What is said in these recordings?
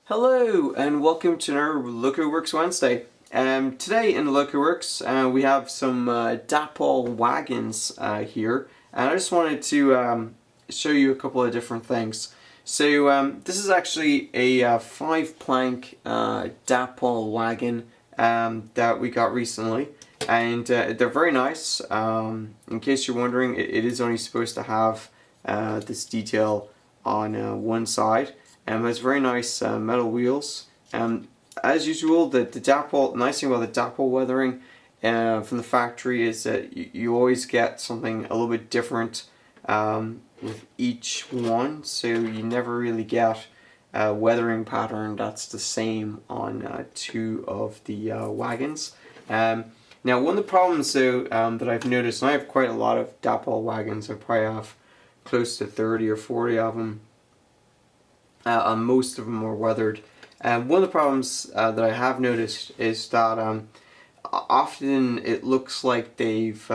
Hello and welcome to another Loco Works Wednesday. Today in Loco Works we have some Dapol wagons here, and I just wanted to show you a couple of different things. So this is actually a 5-plank Dapol wagon that we got recently, and they're very nice. In case you're wondering, it is only supposed to have this detail on one side. It has very nice metal wheels. As usual, the Dapol, nice thing about the Dapol weathering from the factory is that you always get something a little bit different with each one, so you never really get a weathering pattern that's the same on two of the wagons. Now, one of the problems though that I've noticed, and I have quite a lot of Dapol wagons, I probably have close to 30 or 40 of them. And most of them are weathered. One of the problems that I have noticed is that often it looks like they've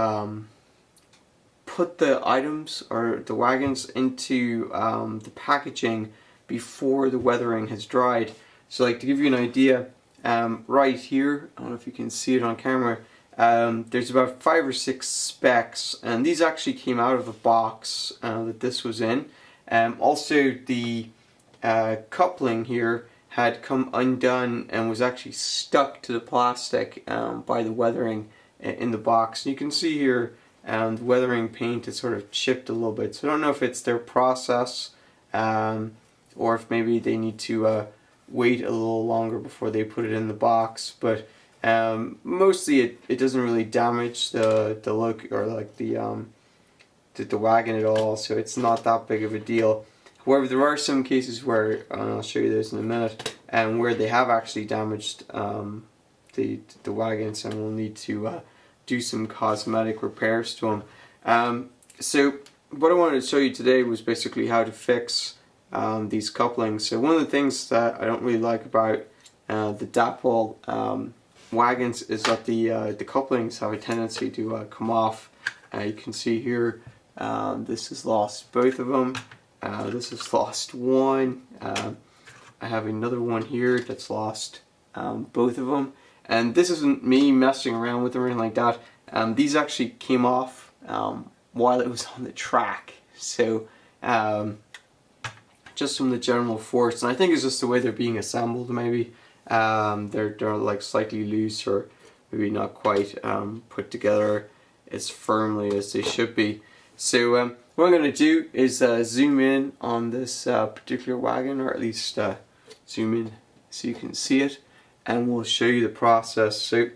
put the items or the wagons into the packaging before the weathering has dried. So, like, to give you an idea, right here, I don't know if you can see it on camera, there's about 5 or 6 specs, and these actually came out of the box that this was in. Also, the coupling here had come undone and was actually stuck to the plastic by the weathering in the box. And you can see here the weathering paint is sort of chipped a little bit. So I don't know if it's their process or if maybe they need to wait a little longer before they put it in the box. But mostly it doesn't really damage the look or like the wagon at all. So it's not that big of a deal. However, there are some cases where, and I'll show you this in a minute, where they have actually damaged the wagons and will need to do some cosmetic repairs to them. So what I wanted to show you today was basically how to fix these couplings. So one of the things that I don't really like about the Dapol wagons is that the couplings have a tendency to come off. You can see here this has lost both of them. This has lost one. I have another one here that's lost both of them. And this isn't me messing around with them or anything like that. These actually came off while it was on the track. So just from the general force. And I think it's just the way they're being assembled maybe. They're like slightly loose or maybe not quite put together as firmly as they should be. So what I'm going to do is zoom in on this particular wagon, or at least zoom in so you can see it, and we'll show you the process. So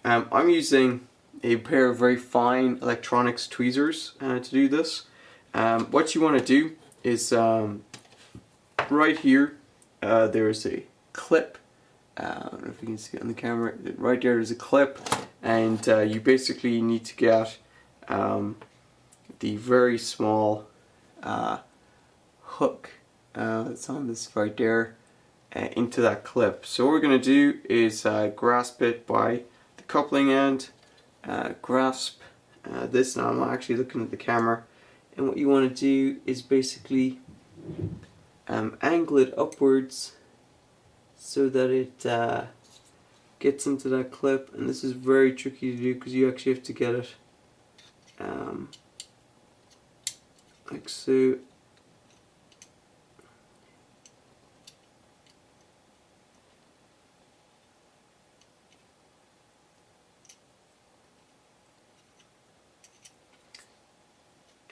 I'm using a pair of very fine electronics tweezers to do this. What you want to do is right here there's a clip. I don't know if you can see it on the camera. Right there's a clip, and you basically need to get the very small hook that's on this right there into that clip. So what we're going to do is grasp it by the coupling end, grasp this. Now I'm actually looking at the camera, and what you want to do is basically angle it upwards so that it gets into that clip. And this is very tricky to do because you actually have to get it like so.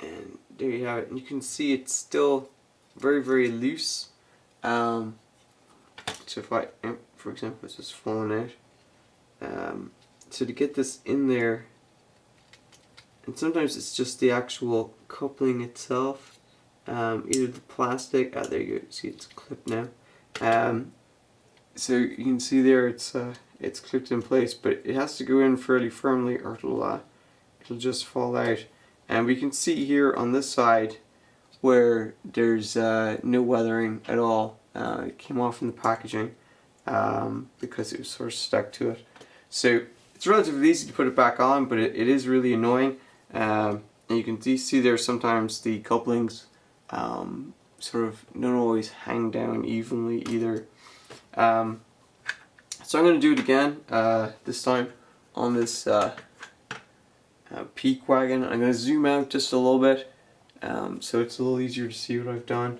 And there you have it. And you can see it's still very, very loose. So if I, for example, it's just falling out. So to get this in there, and sometimes it's just the actual coupling itself, either the plastic, there you go, see it's clipped now. So you can see there it's clipped in place, but it has to go in fairly firmly or it'll just fall out. And we can see here on this side where there's no weathering at all. It came off from the packaging because it was sort of stuck to it. So it's relatively easy to put it back on, but it is really annoying. And you can see there sometimes the couplings sort of don't always hang down evenly either. So I'm going to do it again, this time on this peak wagon. I'm going to zoom out just a little bit, so it's a little easier to see what I've done.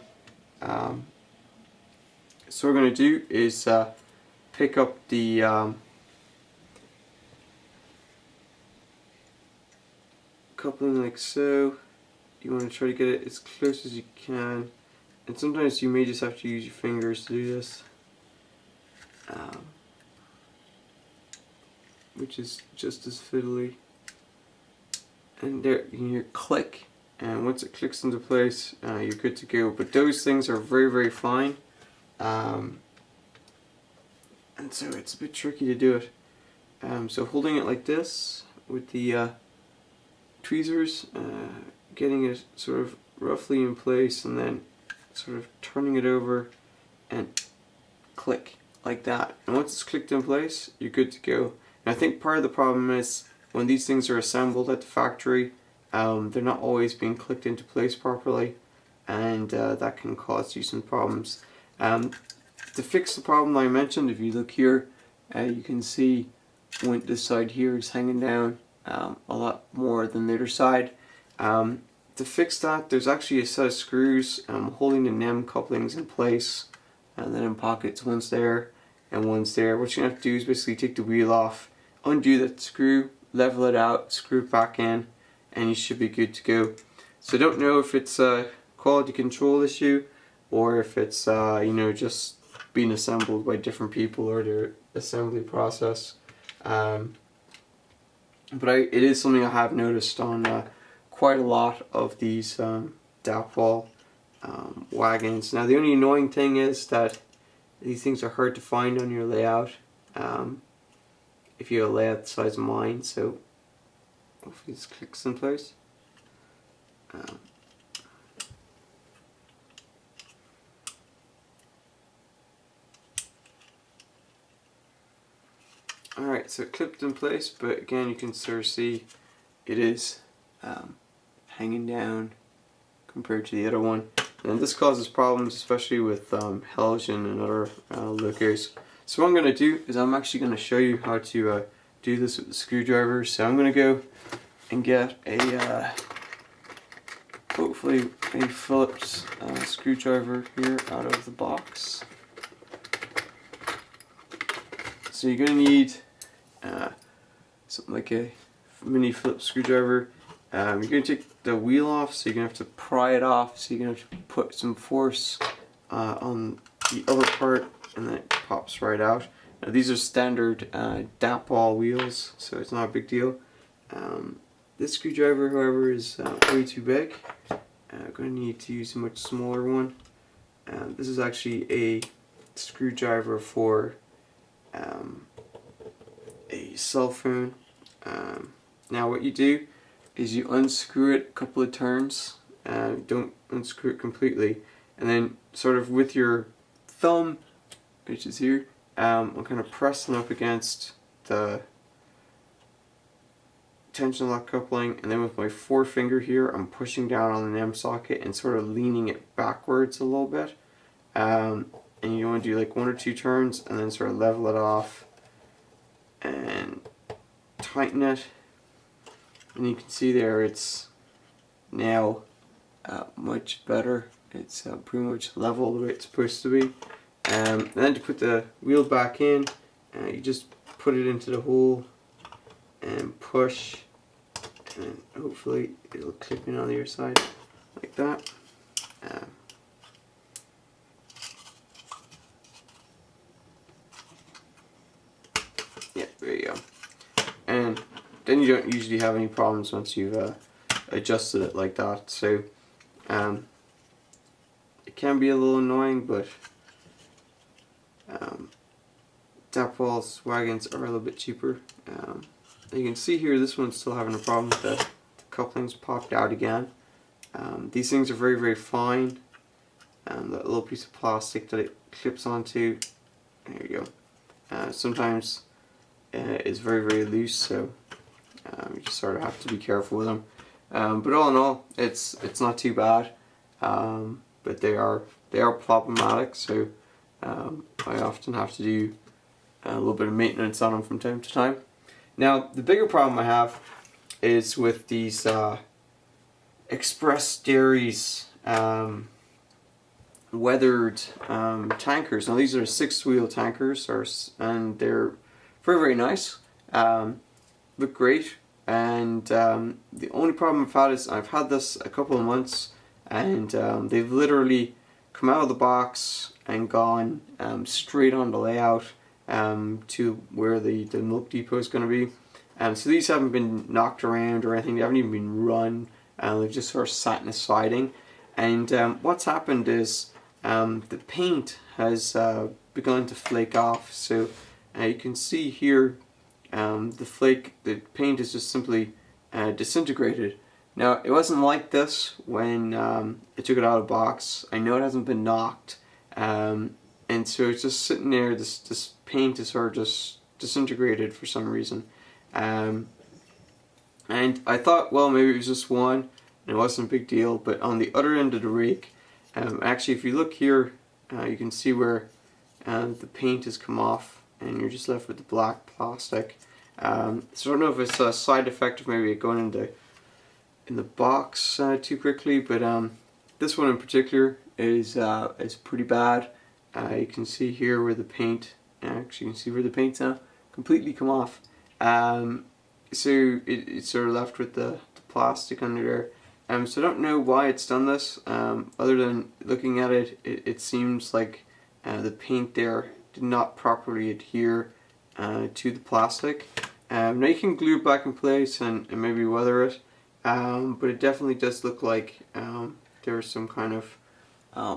So what we're going to do is pick up the coupling like so. You want to try to get it as close as you can, and sometimes you may just have to use your fingers to do this, which is just as fiddly. And there you can hear click, and once it clicks into place, you're good to go. But those things are very, very fine, and so it's a bit tricky to do it. So holding it like this with the tweezers, getting it sort of roughly in place, and then sort of turning it over and click like that. And once it's clicked in place, you're good to go. And I think part of the problem is when these things are assembled at the factory, they're not always being clicked into place properly, and that can cause you some problems. To fix the problem I mentioned, if you look here, you can see when this side here is hanging down a lot more than the other side. To fix that, there's actually a set of screws holding the NEM couplings in place, and then in pockets, one's there and one's there. What you're going to have to do is basically take the wheel off, undo that screw, level it out, screw it back in, and you should be good to go. So I don't know if it's a quality control issue, or if it's you know, just being assembled by different people or their assembly process. But it is something I have noticed on quite a lot of these Dapol wagons. Now the only annoying thing is that these things are hard to find on your layout, if you have a layout the size of mine, so hopefully this clicks in place. Alright, so it clipped in place, but again you can sort of see it is hanging down compared to the other one. And this causes problems, especially with Heljan and other Locos. So what I'm going to do is I'm actually going to show you how to do this with the screwdriver. So I'm going to go and get a hopefully a Phillips screwdriver here out of the box. So you're going to need something like a mini Phillips screwdriver. You're going to take the wheel off, so you're going to have to pry it off, so you're going to have to put some force on the other part, and then it pops right out. Now these are standard Dapol wheels, so it's not a big deal. This screwdriver, however, is way too big. I'm going to need to use a much smaller one. This is actually a screwdriver for a cell phone. Now what you do is you unscrew it a couple of turns, don't unscrew it completely, and then sort of with your thumb, which is here, I'm kind of pressing up against the tension lock coupling, and then with my forefinger here I'm pushing down on the NEM socket and sort of leaning it backwards a little bit, and you want to do like 1 or 2 turns and then sort of level it off and tighten it. And you can see there it's now much better. It's pretty much level the way it's supposed to be. And then to put the wheel back in, you just put it into the hole and push, and hopefully it'll clip in on the other side like that. Yeah, there you go. And then you don't usually have any problems once you've adjusted it like that. So it can be a little annoying, but Dapol's wagons are a little bit cheaper. You can see here this one's still having a problem with the couplings popped out again. These things are very, very fine. That little piece of plastic that it clips onto, there you go, sometimes is very, very loose, so you just sort of have to be careful with them. But all in all, it's not too bad, but they are problematic. So I often have to do a little bit of maintenance on them from time to time. Now the bigger problem I have is with these Express Dairies weathered tankers. Now these are 6-wheel tankers, and they're very, very nice. Look great, and the only problem I've had is I've had this a couple of months, and they've literally come out of the box and gone straight on the layout to where the milk depot is going to be. So these haven't been knocked around or anything, they haven't even been run, they've just sort of sat in a siding. And what's happened is the paint has begun to flake off. So you can see here the paint is just simply disintegrated. Now it wasn't like this when I took it out of the box. I know it hasn't been knocked, and so it's just sitting there. This paint is sort of just disintegrated for some reason. And I thought, well, maybe it was just one and it wasn't a big deal. But on the other end of the rake, actually if you look here, you can see where the paint has come off and you're just left with the black plastic. So I don't know if it's a side effect of maybe it going in the box too quickly, but this one in particular is pretty bad. You can see here where the paint, actually you can see where the paint's now completely come off. So it's sort of left with the plastic under there. So I don't know why it's done this, other than looking at it, it seems like the paint there did not properly adhere to the plastic. Now you can glue it back in place and maybe weather it, but it definitely does look like there's some kind of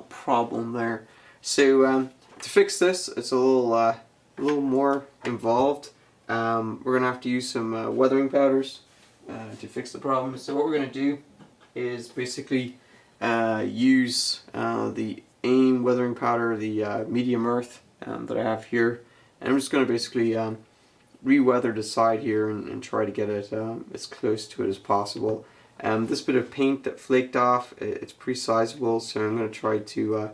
problem there. So to fix this, it's a little more involved. We're going to have to use some weathering powders to fix the problem. So what we're going to do is basically use the AIM weathering powder, the medium earth that I have here, and I'm just going to basically re-weather the side here and try to get it as close to it as possible. This bit of paint that flaked off, it's pretty sizable, so I'm going to try to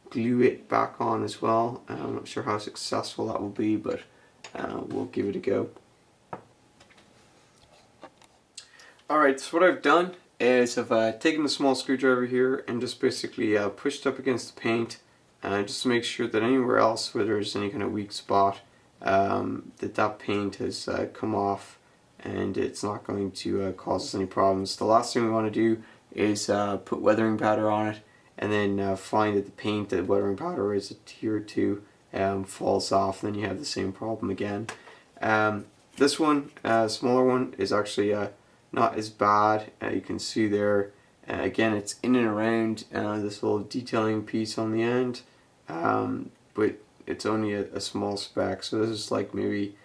glue it back on as well. I'm not sure how successful that will be, but we'll give it a go. Alright, so what I've done is I've taken the small screwdriver here and just basically pushed up against the paint just to make sure that anywhere else where there's any kind of weak spot, that paint has come off and it's not going to cause us any problems. The last thing we want to do is put weathering powder on it and then find that the paint that weathering powder is adhered to falls off, and then you have the same problem again. This one, smaller one, is actually not as bad. You can see there, again, it's in and around this little detailing piece on the end, but it's only a small speck. So this is like maybe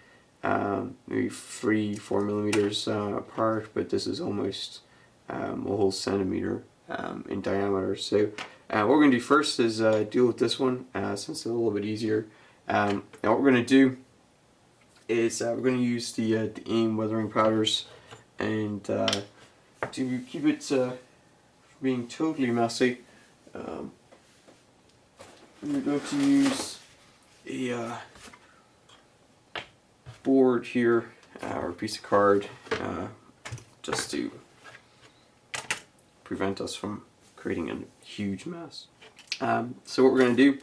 3-4 millimeters apart, but this is almost a whole centimeter in diameter. So what we're going to do first is deal with this one, since it's a little bit easier. And what we're going to do is we're going to use the AIM weathering powders, and to keep it from being totally messy, we're going to use a board here, or a piece of card, just to prevent us from creating a huge mess. So what we're going to do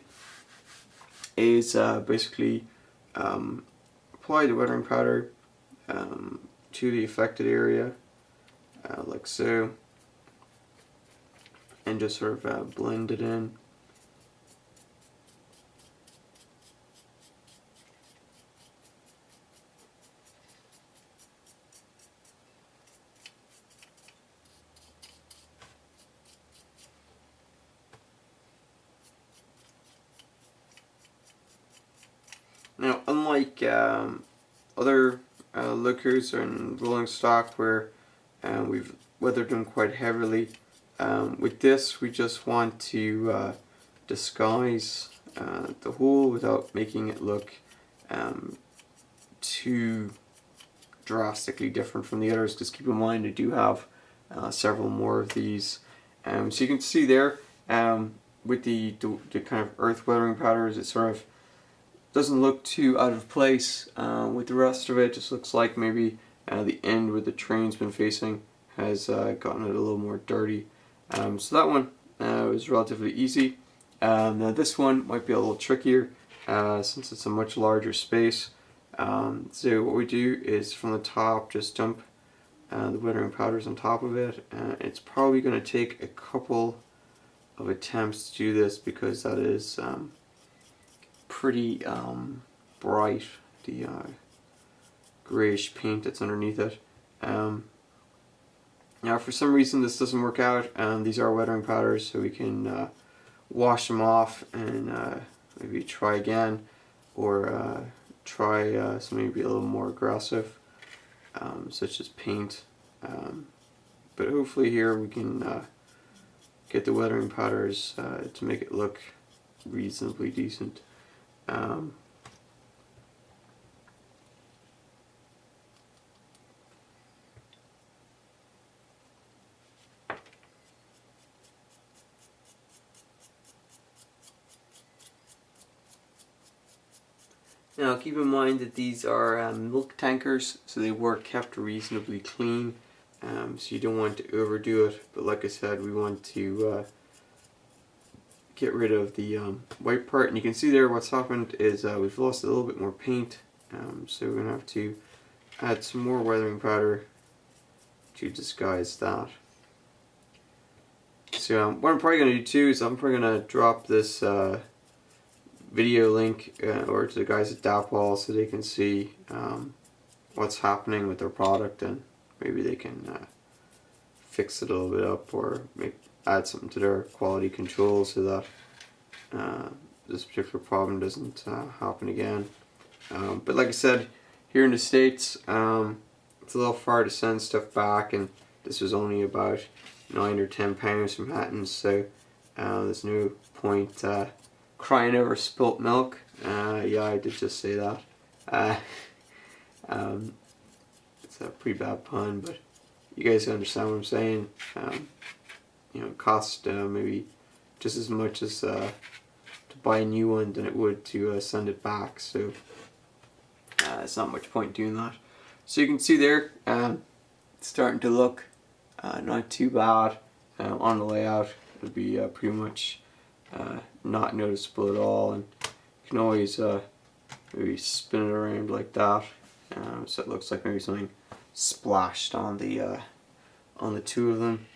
is basically apply the weathering powder to the affected area, like so, and just sort of blend it in. Now, unlike other locos and rolling stock where we've weathered them quite heavily, with this we just want to disguise the hole without making it look too drastically different from the others, because keep in mind I do have several more of these. So you can see there, with the kind of earth weathering patterns, it sort of doesn't look too out of place with the rest of it. Just looks like maybe the end where the train's been facing has gotten it a little more dirty. So that one was relatively easy. Now this one might be a little trickier since it's a much larger space. So what we do is from the top just dump the weathering powders on top of it. It's probably going to take a couple of attempts to do this because that is pretty bright, the grayish paint that's underneath it. Now for some reason this doesn't work out, these are weathering powders, so we can wash them off and maybe try again, or try something maybe a little more aggressive, such as paint. But hopefully here we can get the weathering powders to make it look reasonably decent. Now keep in mind that these are milk tankers, so they were kept reasonably clean, so you don't want to overdo it, but like I said, we want to get rid of the white part. And you can see there what's happened is we've lost a little bit more paint, so we're going to have to add some more weathering powder to disguise that. So what I'm probably going to do too is I'm probably going to drop this video link over to the guys at Dapol so they can see what's happening with their product, and maybe they can fix it a little bit up, or add something to their quality control so that this particular problem doesn't happen again. But like I said, here in the States, it's a little far to send stuff back, and this was only about 9 or 10 pounds from Hatton's, so there's no point crying over spilt milk. Yeah, I did just say that. It's a pretty bad pun, but you guys understand what I'm saying. You know, it costs maybe just as much as to buy a new one than it would to send it back, so it's not much point doing that. So you can see there, it's starting to look not too bad on the layout. It'll be pretty much not noticeable at all, and you can always maybe spin it around like that, so it looks like maybe something splashed on the two of them.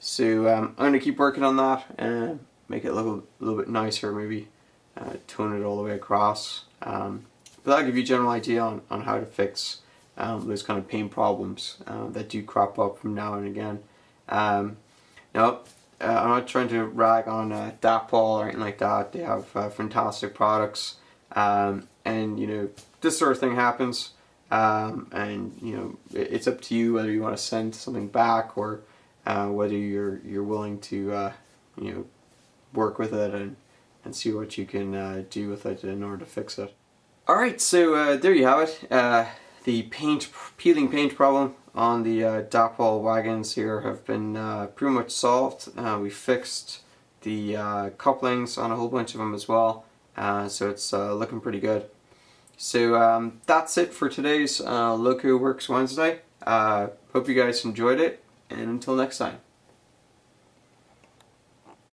So I'm going to keep working on that and make it look a little bit nicer, maybe tone it all the way across. But that'll give you a general idea on how to fix those kind of paint problems that do crop up from now and again. Now, I'm not trying to rag on Dapol or anything like that. They have fantastic products, and you know, this sort of thing happens, and you know, it's up to you whether you want to send something back, or whether you're willing to you know, work with it and see what you can do with it in order to fix it. Alright, so there you have it. The peeling paint problem on the Dapol wagons here have been pretty much solved. We fixed the couplings on a whole bunch of them as well, so it's looking pretty good. So that's it for today's Loco Works Wednesday. Hope you guys enjoyed it, and until next time.